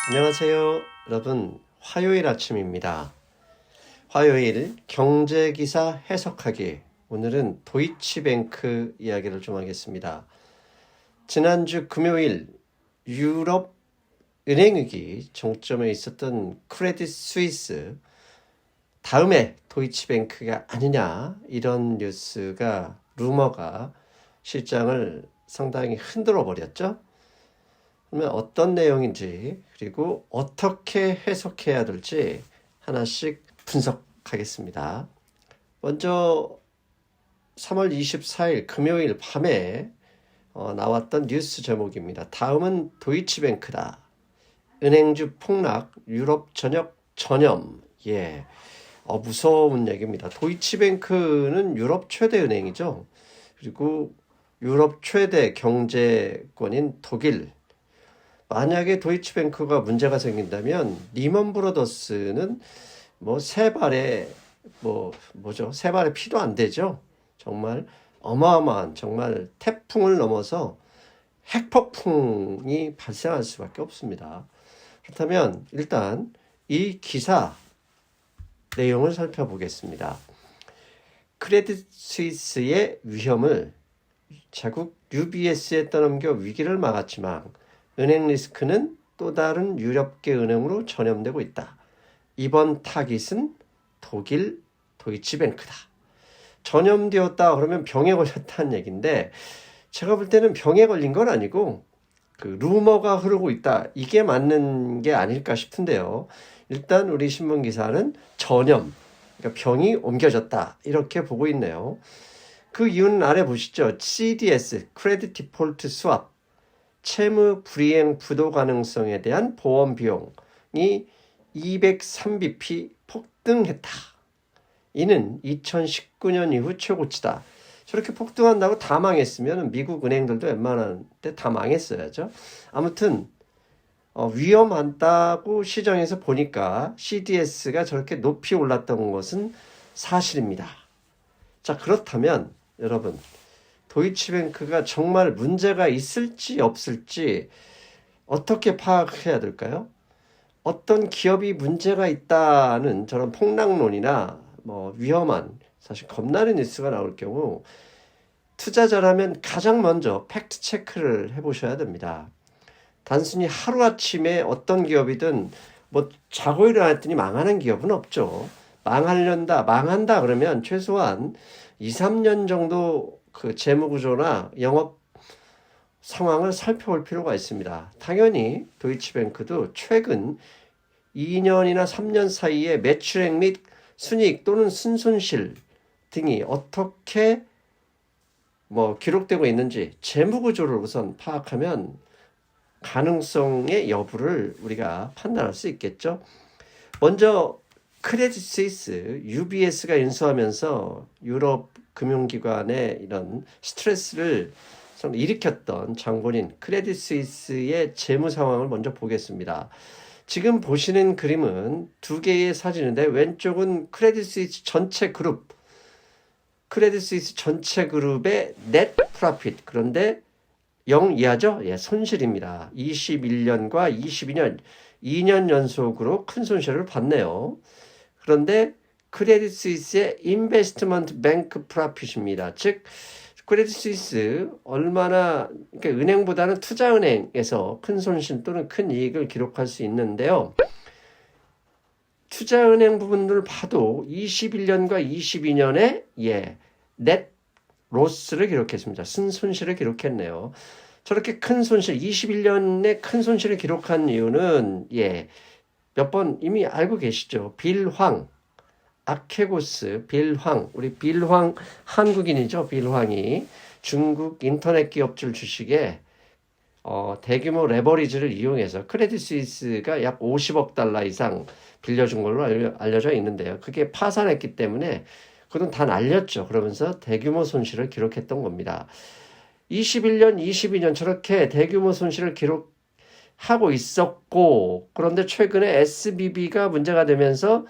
안녕하세요. 여러분, 화요일 아침입니다. 화요일 경제기사 해석하기. 오늘은 도이치뱅크 이야기를 좀 하겠습니다. 지난주 금요일 유럽 은행위기 정점에 있었던 크레딧 스위스, 다음에 도이치뱅크가 아니냐, 이런 뉴스가, 루머가 시장을 상당히 흔들어 버렸죠. 그러면 어떤 내용인지, 그리고 어떻게 해석해야 될지 하나씩 분석하겠습니다. 먼저 3월 24일 금요일 밤에 나왔던 뉴스 제목입니다. 다음은 도이치뱅크다. 은행주 폭락, 유럽 전역 전염. 예, 무서운 얘기입니다. 도이치뱅크는 유럽 최대 은행이죠. 그리고 유럽 최대 경제권인 독일. 만약에 도이치뱅크가 문제가 생긴다면 리먼 브로더스는 세 발의 세 발의 피도 안 되죠. 정말 어마어마한, 정말 태풍을 넘어서 핵폭풍이 발생할 수밖에 없습니다. 그렇다면 일단 이 기사 내용을 살펴보겠습니다. 크레딧 스위스의 위험을 자국 UBS에 떠넘겨 위기를 막았지만 은행 리스크는 또 다른 유럽계 은행으로 전염되고 있다. 이번 타깃은 독일 도이치뱅크다. 전염되었다 그러면 병에 걸렸다는 얘기인데, 제가 볼 때는 병에 걸린 건 아니고 루머가 흐르고 있다, 이게 맞는 게 아닐까 싶은데요. 일단 우리 신문 기사는 전염, 그러니까 병이 옮겨졌다, 이렇게 보고 있네요. 그 이유는 아래 보시죠. CDS, 크레딧 디폴트 스왑, 채무 불이행 부도 가능성에 대한 보험 비용이 203bp 폭등했다. 이는 2019년 이후 최고치다. 저렇게 폭등한다고 다 망했으면 미국 은행들도 웬만한 때 다 망했어야죠. 아무튼 위험하다고 시장에서 보니까 CDS가 저렇게 높이 올랐던 것은 사실입니다. 자, 그렇다면 여러분, 도이치뱅크가 정말 문제가 있을지 없을지 어떻게 파악해야 될까요? 어떤 기업이 문제가 있다는 저런 폭락론이나 위험한, 사실 겁나는 뉴스가 나올 경우 투자자라면 가장 먼저 팩트 체크를 해보셔야 됩니다. 단순히 하루아침에 어떤 기업이든 자고 일어났더니 망하는 기업은 없죠. 망한다 그러면 최소한 2, 3년 정도 그 재무구조나 영업 상황을 살펴볼 필요가 있습니다. 당연히 도이치뱅크도 최근 2년이나 3년 사이에 매출액 및 순이익 또는 순손실 등이 어떻게 기록되고 있는지 재무구조를 우선 파악하면 가능성의 여부를 우리가 판단할 수 있겠죠. 먼저 크레딧 스위스, UBS가 인수하면서 유럽 금융기관의 이런 스트레스를 일으켰던 장본인 크레딧 스위스의 재무 상황을 먼저 보겠습니다. 지금 보시는 그림은 두 개의 사진인데, 왼쪽은 크레딧 스위스 전체 그룹, 크레딧 스위스 전체 그룹의 넷 프로핏, 그런데 0 이하죠? 예, 손실입니다. 21년과 22년, 2년 연속으로 큰 손실을 봤네요. 그런데 크레딧 스위스의 인베스트먼트 뱅크 프로핏입니다. 즉 크레딧 스위스 얼마나, 그러니까 은행보다는 투자은행에서 큰 손실 또는 큰 이익을 기록할 수 있는데요. 투자은행 부분을 봐도 21년과 22년에 넷 로스를 기록했습니다. 순손실을 기록했네요. 저렇게 큰 손실, 21년에 큰 손실을 기록한 이유는 몇 번 이미 알고 계시죠. 빌황, 아케고스, 빌황, 우리 빌황 한국인이죠. 빌황이 중국 인터넷 기업들 주식에 대규모 레버리지를 이용해서 크레딧 스위스가 약 50억 달러 이상 빌려준 걸로 알려져 있는데요. 그게 파산했기 때문에 그건 다 날렸죠. 그러면서 대규모 손실을 기록했던 겁니다. 21년, 22년 저렇게 대규모 손실을 기록하고 있었고, 그런데 최근에 SBB가 문제가 되면서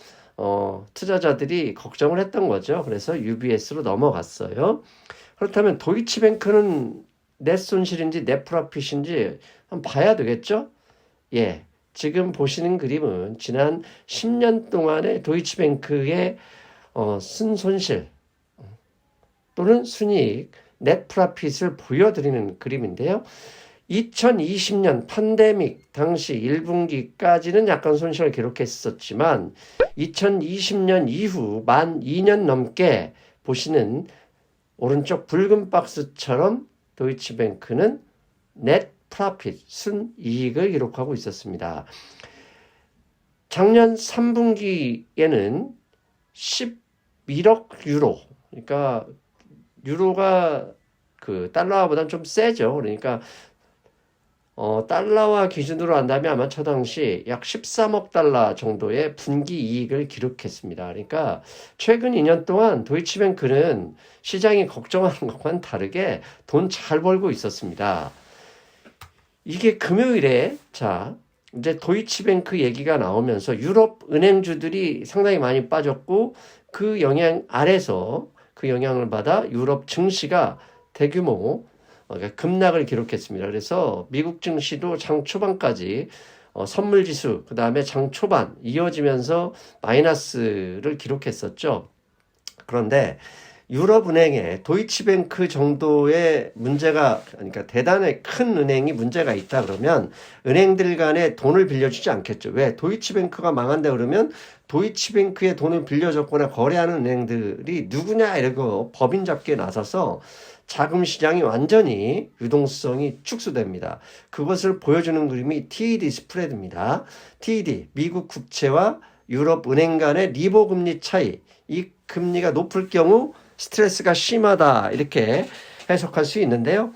투자자들이 걱정을 했던 거죠. 그래서 UBS로 넘어갔어요. 그렇다면 도이치뱅크는 넷 손실인지 넷 프로핏인지 한번 봐야 되겠죠? 지금 보시는 그림은 지난 10년 동안의 도이치뱅크의 순손실 또는 순이익, 넷 프라핏을 보여드리는 그림인데요. 2020년 팬데믹 당시 1분기까지는 약간 손실을 기록했었지만 2020년 이후 만 2년 넘게 보시는 오른쪽 붉은 박스처럼 도이치뱅크는 넷 프라핏, 순이익을 기록하고 있었습니다. 작년 3분기에는 11억 유로, 그러니까 유로가 그 달러보다는 좀 세죠. 그러니까 달러화 기준으로 한다면 아마 저 당시 약 13억 달러 정도의 분기 이익을 기록했습니다. 그러니까 최근 2년 동안 도이치뱅크는 시장이 걱정하는 것과는 다르게 돈 잘 벌고 있었습니다. 이게 금요일에 이제 도이치뱅크 얘기가 나오면서 유럽 은행주들이 상당히 많이 빠졌고 그 영향 아래서 그 영향을 받아 유럽 증시가 대규모 급락을 기록했습니다. 그래서 미국 증시도 장 초반까지 선물지수, 그 다음에 장 초반 이어지면서 마이너스를 기록했었죠. 그런데 유럽은행에 도이치뱅크 정도의 문제가, 그러니까 대단히 큰 은행이 문제가 있다 그러면 은행들 간에 돈을 빌려주지 않겠죠. 왜? 도이치뱅크가 망한다 그러면 도이치뱅크에 돈을 빌려줬거나 거래하는 은행들이 누구냐 이러고 법인 잡기에 나서서 자금 시장이 완전히 유동성이 축소됩니다. 그것을 보여주는 그림이 TED 스프레드입니다. TED, 미국 국채와 유럽 은행 간의 리보 금리 차이. 이 금리가 높을 경우 스트레스가 심하다 이렇게 해석할 수 있는데요.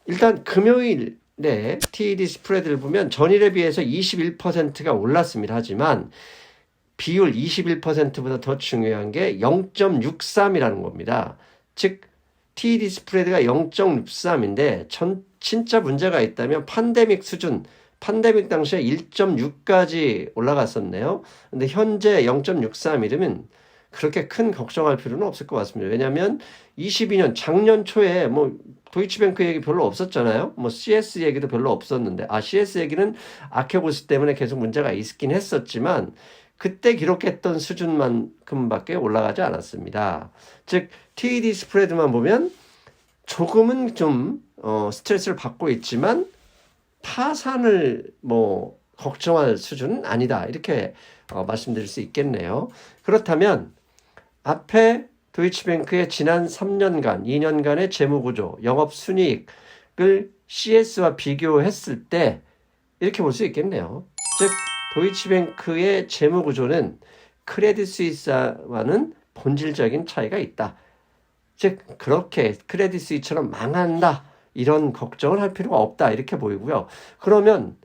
일단 금요일에 TED 스프레드를 보면 전일에 비해서 21%가 올랐습니다. 하지만 비율 21%보다 더 중요한 게 0.63이라는 겁니다. 즉 TED 스프레드가 0.63인데 진짜 문제가 있다면 팬데믹 수준, 팬데믹 당시에 1.6까지 올라갔었네요. 근데 현재 0.63이면 그렇게 큰 걱정할 필요는 없을 것 같습니다. 왜냐하면 22년 작년 초에 뭐 도이치뱅크 얘기 별로 없었잖아요. 뭐 CS 얘기도 별로 없었는데 CS 얘기는 아껴보스 때문에 계속 문제가 있긴 했었지만 그때 기록했던 수준만큼밖에 올라가지 않았습니다. 즉 TED 스프레드만 보면 조금은 좀 스트레스를 받고 있지만 파산을 뭐 걱정할 수준은 아니다 이렇게 말씀드릴 수 있겠네요. 그렇다면 앞에 도이치뱅크의 지난 3년간, 2년간의 재무구조, 영업순이익을 CS와 비교했을 때 이렇게 볼 수 있겠네요. 즉 도이치뱅크의 재무구조는 크레딧 스위스와는 본질적인 차이가 있다. 즉 그렇게 크레딧 스위스처럼 망한다 이런 걱정을 할 필요가 없다 이렇게 보이고요. 그러면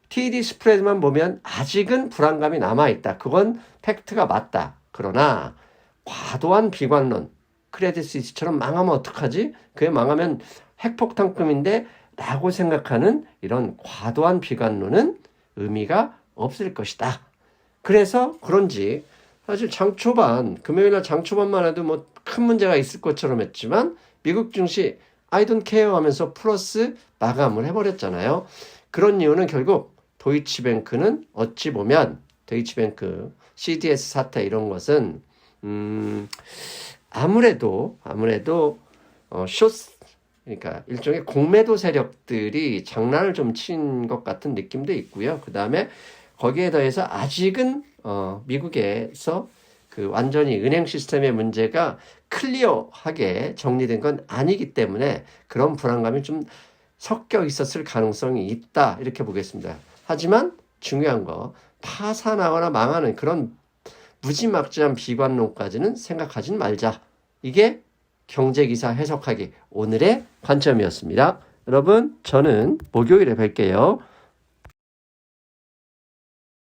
TED 스프레드만 보면 아직은 불안감이 남아있다. 그건 팩트가 맞다. 그러나 과도한 비관론, 크레딧 스위스처럼 망하면 어떡하지? 그게 망하면 핵폭탄급인데 라고 생각하는 이런 과도한 비관론은 의미가 없을 것이다. 그래서 그런지 사실 장초반, 금요일날 장초반만 해도 뭐 큰 문제가 있을 것처럼 했지만 미국 증시 I don't care 하면서 플러스 마감을 해버렸잖아요. 그런 이유는 결국 도이치뱅크는 어찌 보면 도이치뱅크 CDS 사태 이런 것은 아무래도 쇼스 그러니까 일종의 공매도 세력들이 장난을 좀 친 것 같은 느낌도 있고요. 그 다음에 거기에 더해서 아직은 미국에서 그 완전히 은행 시스템의 문제가 클리어하게 정리된 건 아니기 때문에 그런 불안감이 좀 섞여 있었을 가능성이 있다 이렇게 보겠습니다. 하지만 중요한 거 파산하거나 망하는 그런 무지막지한 비관론까지는 생각하진 말자. 이게 경제기사 해석하기 오늘의 관점이었습니다. 여러분 저는 목요일에 뵐게요.